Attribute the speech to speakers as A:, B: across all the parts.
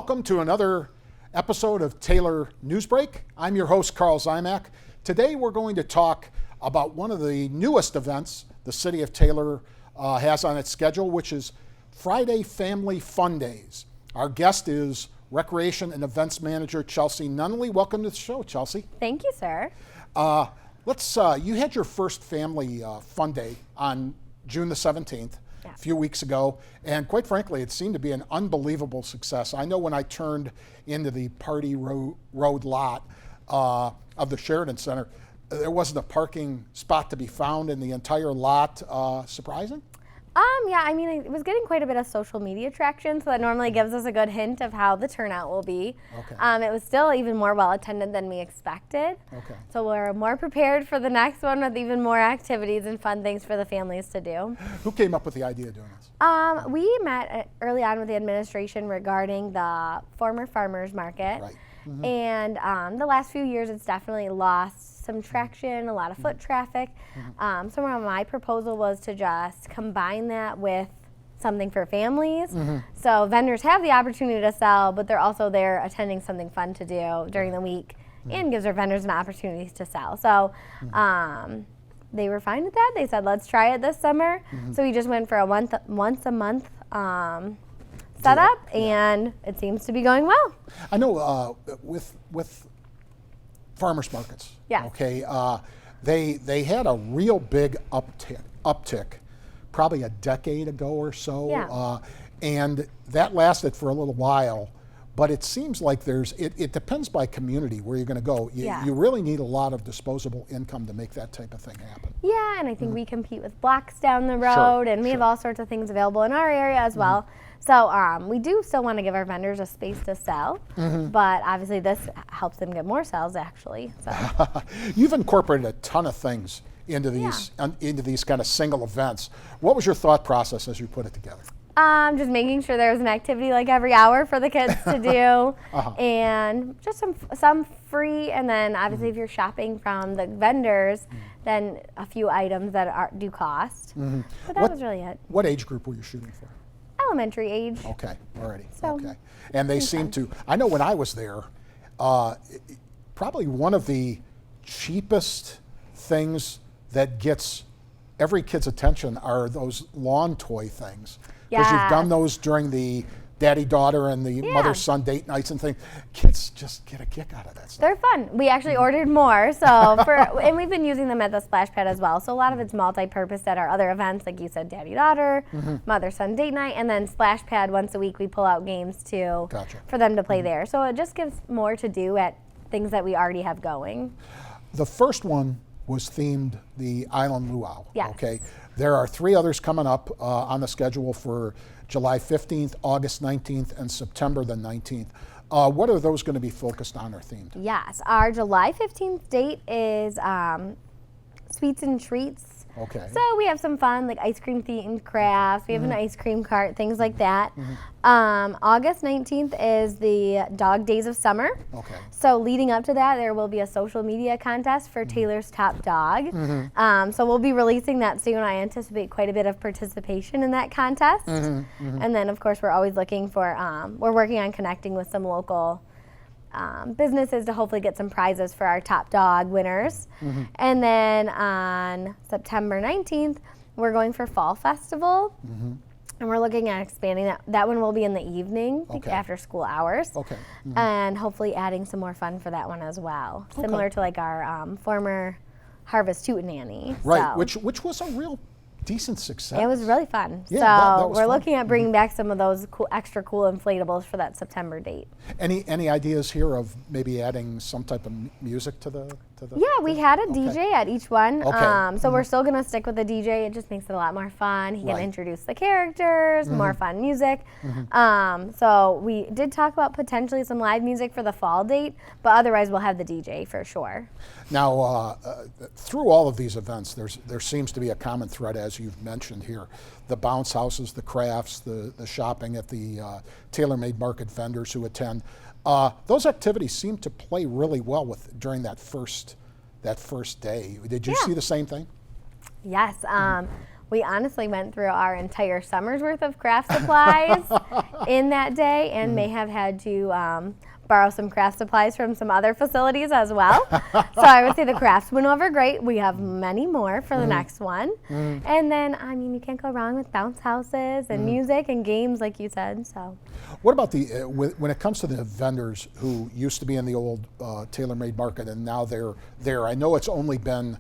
A: Welcome to another episode of Taylor Newsbreak. I'm your host, Carl Zymak. Today we're going to talk about one of the newest events the City of Taylor has on its schedule, which is Friday Family Fun Days. Our guest is Recreation and Events Manager Chelsea Nunnally. Welcome to the show, Chelsea.
B: Thank you, sir.
A: You had your first Family Fun Day on June the 17th.
B: Yeah.
A: A few weeks ago, and quite frankly, it seemed to be an unbelievable success. I know when I turned into the Party Road lot of the Sheridan Center, there wasn't a parking spot to be found in the entire lot. Surprising?
B: Yeah, I mean, it was getting quite a bit of social media traction, so that normally gives us a good hint of how the turnout will be.
A: Okay.
B: It was still even more well attended than we expected.
A: Okay.
B: So we're more prepared for the next one with even more activities and fun things for the families to do.
A: Who came up with the idea of doing this?
B: We met early on with the administration regarding the former farmers market.
A: Right. Mm-hmm.
B: And the last few years, it's definitely lost some traction, a lot of foot traffic.
A: Mm-hmm.
B: So my proposal was to just combine that with something for families.
A: Mm-hmm.
B: So vendors have the opportunity to sell, but they're also there attending something fun to do during the week, and gives our vendors an opportunity to sell. So they were fine with that. They said, let's try it this summer. So we just went for a once a month setup, and it seems to be going well.
A: I know with farmers markets.
B: Yes.
A: Okay. They had a real big uptick probably a decade ago or so.
B: Yeah.
A: And that lasted for a little while. But it seems like it depends by community where you're going to go. You really need a lot of disposable income to make that type of thing happen.
B: Yeah, and I think we compete with blocks down the road, and we have all sorts of things available in our area as well. So we do still want to give our vendors a space to sell, but obviously this helps them get more sales, actually. So.
A: You've incorporated a ton of things into these kind of single events. What was your thought process as you put it together?
B: Just making sure there was an activity like every hour for the kids to do, and just some free, and then obviously if you're shopping from the vendors, then a few items that do cost. But that was really it.
A: What age group were you shooting for?
B: Elementary age.
A: Okay, already.
B: So,
A: okay. And they seem to, I know when I was there, probably one of the cheapest things that gets every kid's attention are those lawn toy things. Because you've done those during the daddy-daughter and the mother-son date nights and things. Kids just get a kick out of that stuff.
B: They're fun. We actually ordered more, and we've been using them at the splash pad as well. So a lot of it's multi-purpose at our other events, like you said, daddy-daughter, mother-son date night, and then splash pad once a week we pull out games too for them to play there. So it just gives more to do at things that we already have going.
A: The first one was themed the Island Luau.
B: Yes.
A: Okay. There are 3 others coming up on the schedule for July 15th, August 19th, and September the 19th. What are those going to be focused on or themed?
B: Yes, our July 15th date is Sweets and Treats.
A: Okay.
B: So we have some fun, like ice cream themed crafts. We have an ice cream cart, things like that. August 19th is the Dog Days of Summer.
A: Okay.
B: So leading up to that, there will be a social media contest for Taylor's Top Dog. So we'll be releasing that soon. I anticipate quite a bit of participation in that contest. And then, of course, we're always looking for, we're working on connecting with some local businesses to hopefully get some prizes for our top dog winners. And then on September 19th, we're going for Fall Festival. And we're looking at expanding that. That one will be in the evening, after school hours.
A: Okay.
B: And hopefully adding some more fun for that one as well. Similar to like our former Harvest Hootenanny.
A: Right, which was a real decent success.
B: It was really fun.
A: Yeah,
B: so
A: that was
B: we're
A: fun.
B: looking at bringing back some of those extra cool inflatables for that September date.
A: Any ideas here of maybe adding some type of music to the?
B: Yeah, we had a DJ at each one.
A: Okay.
B: So we're still gonna stick with the DJ. It just makes it a lot more fun. He can introduce the characters, more fun music. So we did talk about potentially some live music for the fall date, but otherwise we'll have the DJ for sure.
A: Now, through all of these events, there seems to be a common thread, as you've mentioned here. The bounce houses, the crafts, the shopping at the tailor-made market vendors who attend. Those activities seem to play really well during that first day. Did you see the same thing?
B: Yes. we honestly went through our entire summer's worth of craft supplies in that day, and may have had to borrow some craft supplies from some other facilities as well. So I would say the crafts went over great. We have many more for the next one. And then, I mean, you can't go wrong with bounce houses and music and games, like you said. So.
A: What about the when it comes to the vendors who used to be in the old TaylorMade market and now they're there? I know it's only been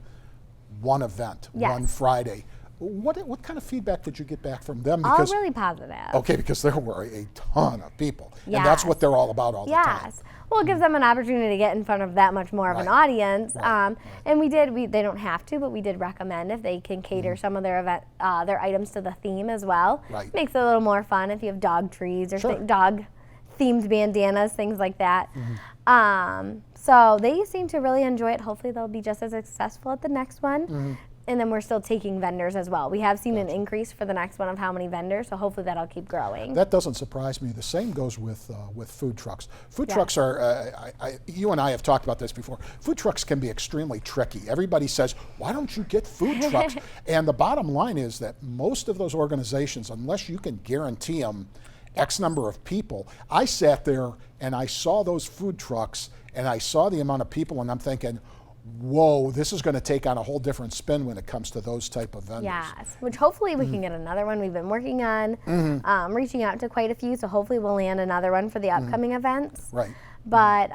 A: one event, one Friday. What kind of feedback did you get back from them?
B: Because, all really positive.
A: Okay, because there were a ton of people, and that's what they're all about all the time.
B: Yes. Well, it gives them an opportunity to get in front of that much more of an audience. And they don't have to, but we did recommend if they can cater some of their their items to the theme as well.
A: Right.
B: Makes it a little more fun if you have dog trees or dog-themed bandanas, things like that. So they seem to really enjoy it. Hopefully they'll be just as successful at the next one. And then we're still taking vendors as well. We have seen an increase for the next one of how many vendors, so hopefully that'll keep growing.
A: That doesn't surprise me. The same goes with food trucks. Food trucks are, you and I have talked about this before, food trucks can be extremely tricky. Everybody says, why don't you get food trucks? And the bottom line is that most of those organizations, unless you can guarantee them X number of people, I sat there and I saw those food trucks and I saw the amount of people and I'm thinking, whoa, this is going to take on a whole different spin when it comes to those type of vendors.
B: Yes, which hopefully we can get another one. We've been working on reaching out to quite a few, so hopefully we'll land another one for the upcoming events.
A: Right.
B: But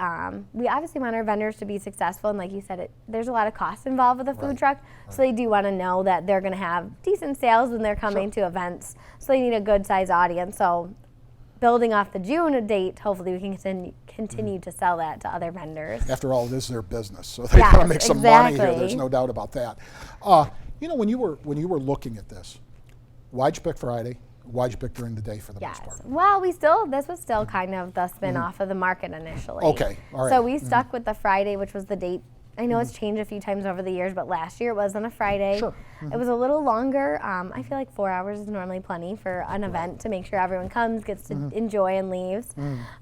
B: we obviously want our vendors to be successful, and like you said, there's a lot of cost involved with a food truck, so they do want to know that they're going to have decent sales when they're coming to events, so they need a good size audience. So building off the June date, hopefully we can continue to sell that to other vendors.
A: After all, it is their business, so they got to make some money here. There's no doubt about that. You know, when you were looking at this, why'd you pick Friday? Why'd you pick during the day for the most part?
B: Well, this was still kind of the spin-off of the market initially.
A: Okay, all right.
B: So we stuck with the Friday, which was the date. I know it's changed a few times over the years, but last year it was on a Friday.
A: Sure.
B: It was a little longer. I feel like 4 hours is normally plenty for an event to make sure everyone comes, gets to enjoy, and leaves.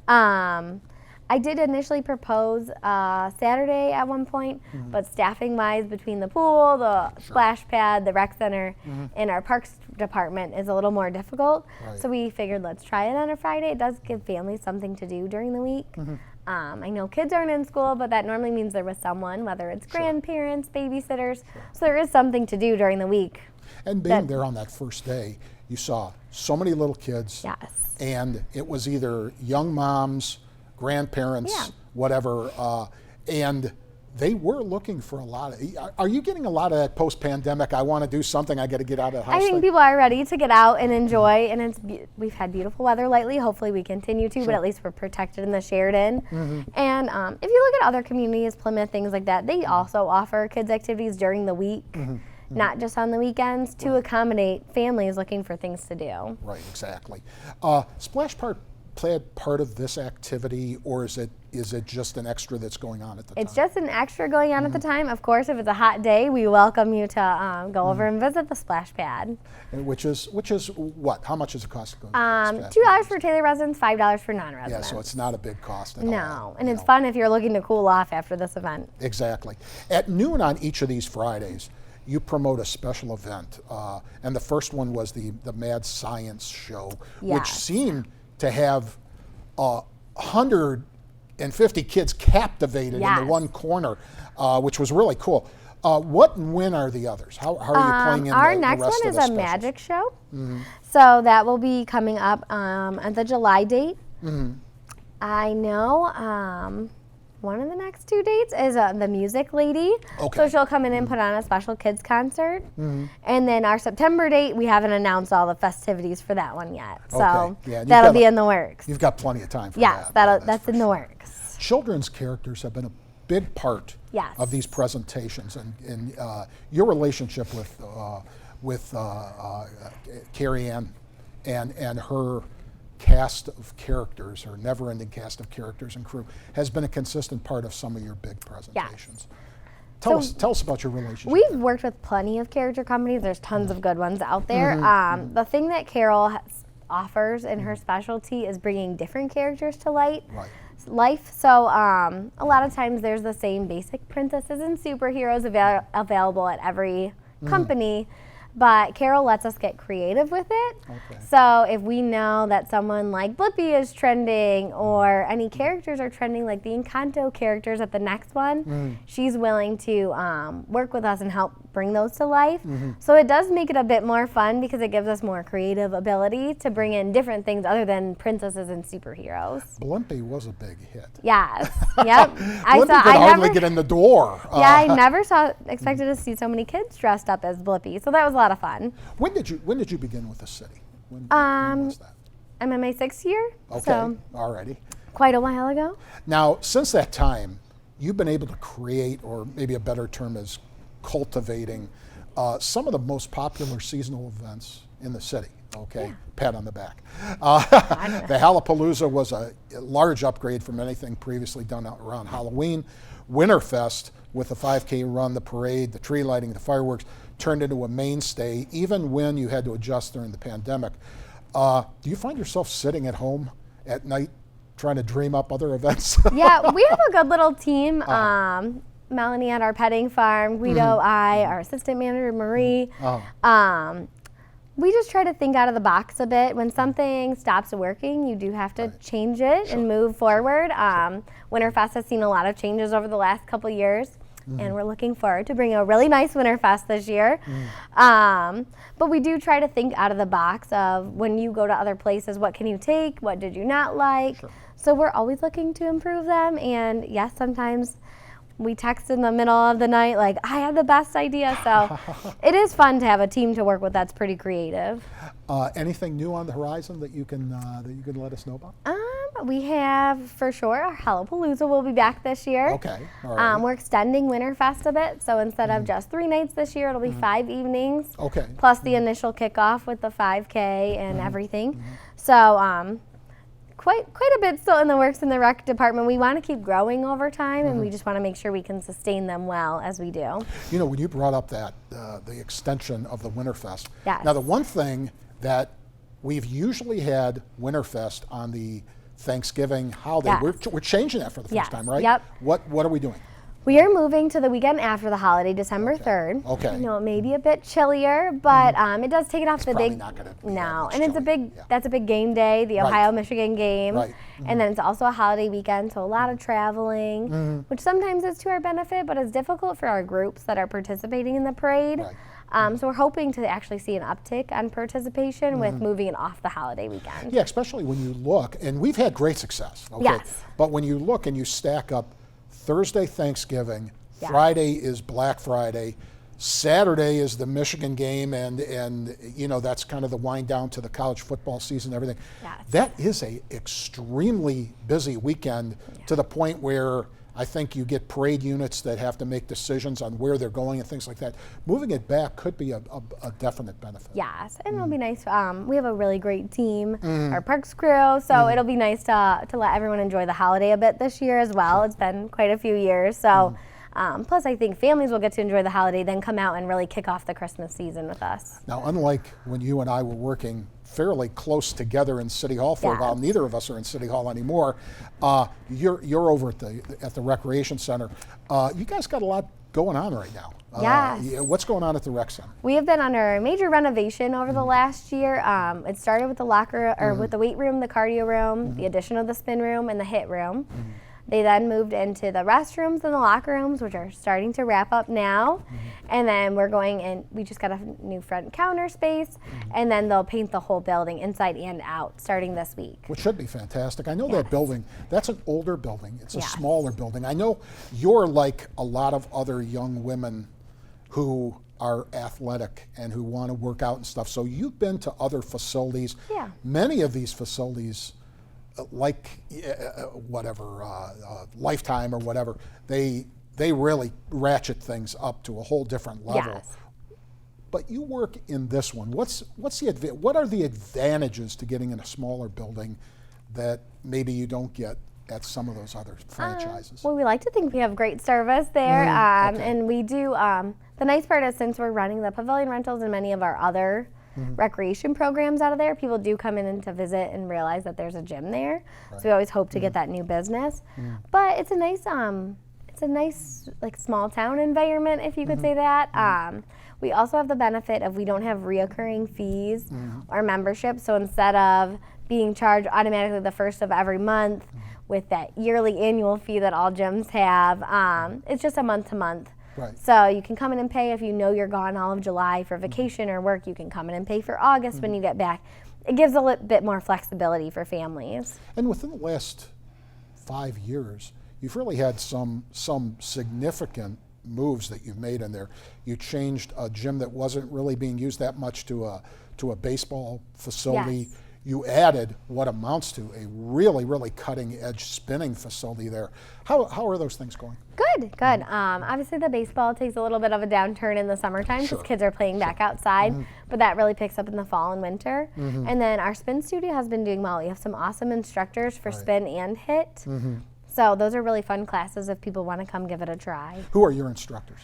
B: I did initially propose Saturday at one point, but staffing-wise, between the pool, the splash pad, the rec center, and our parks department is a little more difficult.
A: Right.
B: So we figured let's try it on a Friday. It does give families something to do during the week. I know kids aren't in school, but that normally means they're with someone, whether it's grandparents, babysitters. So there is something to do during the week.
A: And being there on that first day, you saw so many little kids.
B: Yes.
A: And it was either young moms, grandparents, whatever, and they were looking for a lot of. Are you getting a lot of that post-pandemic? I want to do something. I got to get out of the house.
B: I think people are ready to get out and enjoy, and we've had beautiful weather lately. Hopefully, we continue to, but at least we're protected in the Sheridan. And if you look at other communities, Plymouth, things like that, they also offer kids activities during the week, not just on the weekends, to accommodate families looking for things to do.
A: Right, exactly. Splash Park played part of this activity, or is it just an extra that's going on at the time?
B: It's just an extra going on at the time. Of course, if it's a hot day, we welcome you to go over and visit the splash pad.
A: Which is what? How much does it cost to go?
B: $2 for Taylor residents, $5 for non-residents.
A: Yeah, so it's not a big cost at all.
B: No, and it's fun if you're looking to cool off after this event.
A: Exactly. At noon on each of these Fridays, you promote a special event, and the first one was the Mad Science Show, which seemed to have 150 kids captivated in the one corner, which was really cool. What and when are the others? How are you playing in
B: our
A: the
B: next
A: rest
B: one
A: of the
B: is a
A: specials?
B: magic show. So that will be coming up at the July date. I know one of the next 2 dates is the Music Lady. So she'll come in and put on a special kids concert. And then our September date, we haven't announced all the festivities for that one yet. So that'll be in the works.
A: You've got plenty of time for
B: that.
A: Yes,
B: that's in the works.
A: Children's characters have been a big part of these presentations, and your relationship with Carrie Ann and her cast of characters, her never-ending cast of characters and crew, has been a consistent part of some of your big presentations. Tell us about your relationship.
B: We've worked with plenty of character companies. There's tons of good ones out there. The thing that Carol offers in her specialty is bringing different characters to life. So a lot of times there's the same basic princesses and superheroes available at every company. but Carol lets us get creative with it.
A: Okay.
B: So if we know that someone like Blippi is trending or any characters are trending, like the Encanto characters at the next one, she's willing to work with us and help bring those to life. So it does make it a bit more fun because it gives us more creative ability to bring in different things other than princesses and superheroes.
A: Blimpie was a big hit.
B: Yes. Yep.
A: Blimpie could hardly get in the door.
B: Yeah, I never expected to see so many kids dressed up as Blippi. So that was a lot of fun.
A: When did you begin with the city? When was that?
B: I'm in my 6th year.
A: Okay.
B: So
A: Alrighty.
B: quite a while ago.
A: Now, since that time, you've been able to create, or maybe a better term is cultivating, some of the most popular seasonal events in the city. Okay,
B: Yeah.
A: pat on the back. The Hallopalooza was a large upgrade from anything previously done around Halloween. Winterfest, with the 5K run, the parade, the tree lighting, the fireworks, turned into a mainstay, even when you had to adjust during the pandemic. Do you find yourself sitting at home at night trying to dream up other events?
B: Yeah, we have a good little team. Melanie at our petting farm, Guido, our assistant manager, Marie. We just try to think out of the box a bit. When something stops working, you do have to change it and move forward. Winterfest has seen a lot of changes over the last couple years, and we're looking forward to bringing a really nice Winterfest this year. But we do try to think out of the box of when you go to other places, what can you take, what did you not like? So we're always looking to improve them, and yes, sometimes we text in the middle of the night like, I had the best idea. So it is fun to have a team to work with that's pretty creative.
A: Anything new on the horizon that you can let us know about?
B: We have, for sure, our Hallopalooza will be back this year.
A: Okay, all right.
B: We're extending Winterfest a bit, so instead of just 3 nights this year, it'll be 5 evenings.
A: Okay.
B: Plus the initial kickoff with the 5K and everything. So quite a bit still in the works in the rec department. We want to keep growing over time, and we just want to make sure we can sustain them well as we do.
A: You know, when you brought up that the extension of the Winterfest.
B: Yes.
A: Now, the one thing that we've usually had Winterfest on the Thanksgiving holiday.
B: Yes.
A: We're changing that for the first time, right?
B: Yep.
A: What are we doing?
B: We are moving to the weekend after the holiday, December 3rd.
A: Okay.
B: I know it may be a bit chillier, but it does take it off the
A: probably
B: big.
A: not gonna be that
B: No,
A: much
B: and it's a
A: chilly.
B: big.
A: Yeah.
B: That's a big game day, the Ohio-Michigan game,
A: Right.
B: and then it's also a holiday weekend, so a lot of traveling, which sometimes is to our benefit, but is difficult for our groups that are participating in the parade.
A: Right.
B: So we're hoping to actually see an uptick on participation with moving it off the holiday weekend.
A: Yeah, especially when you look, and we've had great success. Okay?
B: Yes.
A: But when you look and you stack up Thursday, Thanksgiving,
B: Yeah.
A: Friday is Black Friday, Saturday is the Michigan game, and you know that's kind of the wind down to the college football season and everything.
B: Yes.
A: That is a extremely busy weekend to the point where I think you get parade units that have to make decisions on where they're going and things like that. Moving it back could be a definite benefit.
B: Yes, and it'll be nice. We have a really great team, our parks crew, so it'll be nice to let everyone enjoy the holiday a bit this year as well. It's been quite a few years, so plus I think families will get to enjoy the holiday, then come out and really kick off the Christmas season with us.
A: Now, unlike when you and I were working fairly close together in City Hall for a while, neither of us are in City Hall anymore. You're over at the Recreation Center. You guys got a lot going on right now.
B: Yes.
A: What's going on at the Rec Center?
B: We have been under a major renovation over the last year. It started with the locker or with the weight room, the cardio room, the addition of the spin room, and the hit room. They then moved into the restrooms and the locker rooms, which are starting to wrap up now. And then we're going in, we just got a new front counter space, and then they'll paint the whole building inside and out starting this week.
A: Which should be fantastic. I know that building, that's an older building. It's a
B: Yes.
A: smaller building. I know you're like a lot of other young women who are athletic and who want to work out and stuff. So you've been to other facilities.
B: Yeah.
A: Many of these facilities, like Lifetime or whatever, they really ratchet things up to a whole different level.
B: Yes.
A: But you work in this one. What are the advantages to getting in a smaller building that maybe you don't get at some of those other franchises?
B: Well, we like to think we have great service there, and we do. The nice part is since we're running the pavilion rentals and many of our other recreation programs out of there, people do come in and to visit and realize that there's a gym there. So we always hope to get that new business. But it's a nice a nice like small town environment, if you could say that. We also have the benefit of we don't have reoccurring fees or membership. So instead of being charged automatically the first of every month with that yearly annual fee that all gyms have, it's just a month to month.
A: Right.
B: So you can come in and pay if you know you're gone all of July for vacation or work. You can come in and pay for August when you get back. It gives a little bit more flexibility for families.
A: And within the last 5 years, you've really had some significant moves that you've made in there. You changed a gym that wasn't really being used that much to a baseball facility.
B: Yes.
A: You added what amounts to a really, really cutting-edge spinning facility there. How are those things going?
B: Good. Obviously, the baseball takes a little bit of a downturn in the summertime because
A: Sure.
B: kids are playing back outside, but that really picks up in the fall and winter. And then our spin studio has been doing well. We have some awesome instructors for spin and hit. So those are really fun classes if people want to come give it a try.
A: Who are your instructors?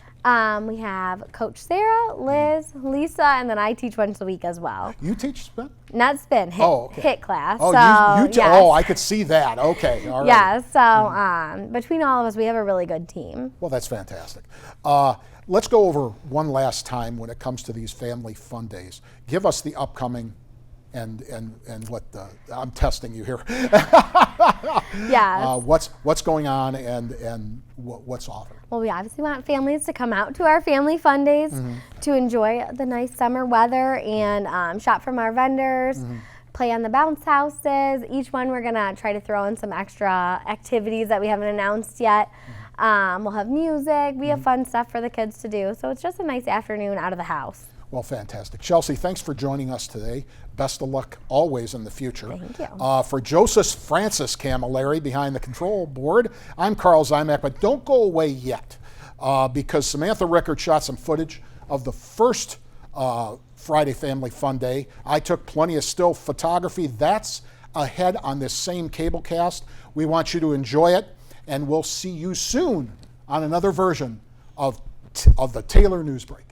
B: We have Coach Sarah, Liz, Lisa, and then I teach once a week as well.
A: You teach spin?
B: Not spin, hit,
A: Oh, okay.
B: hit class.
A: Oh,
B: so,
A: yes. Oh, I could see that. Okay, all right.
B: Yeah, so between all of us, we have a really good team.
A: Well, that's fantastic. Let's go over one last time when it comes to these family fun days. Give us the upcoming and what I'm testing you here.
B: Yes.
A: What's going on and what's offered?
B: Well, we obviously want families to come out to our family fun days to enjoy the nice summer weather and shop from our vendors, play on the bounce houses. Each one we're gonna try to throw in some extra activities that we haven't announced yet. We'll have music. We have fun stuff for the kids to do. So it's just a nice afternoon out of the house.
A: Well, fantastic. Chelsea, thanks for joining us today. Best of luck always in the future.
B: Thank you.
A: For Joseph Francis Camilleri behind the control board, I'm Carl Zymak, but don't go away yet because Samantha Rickard shot some footage of the first Friday Family Fun Day. I took plenty of still photography. That's ahead on this same cablecast. We want you to enjoy it, and we'll see you soon on another version of the Taylor Newsbreak.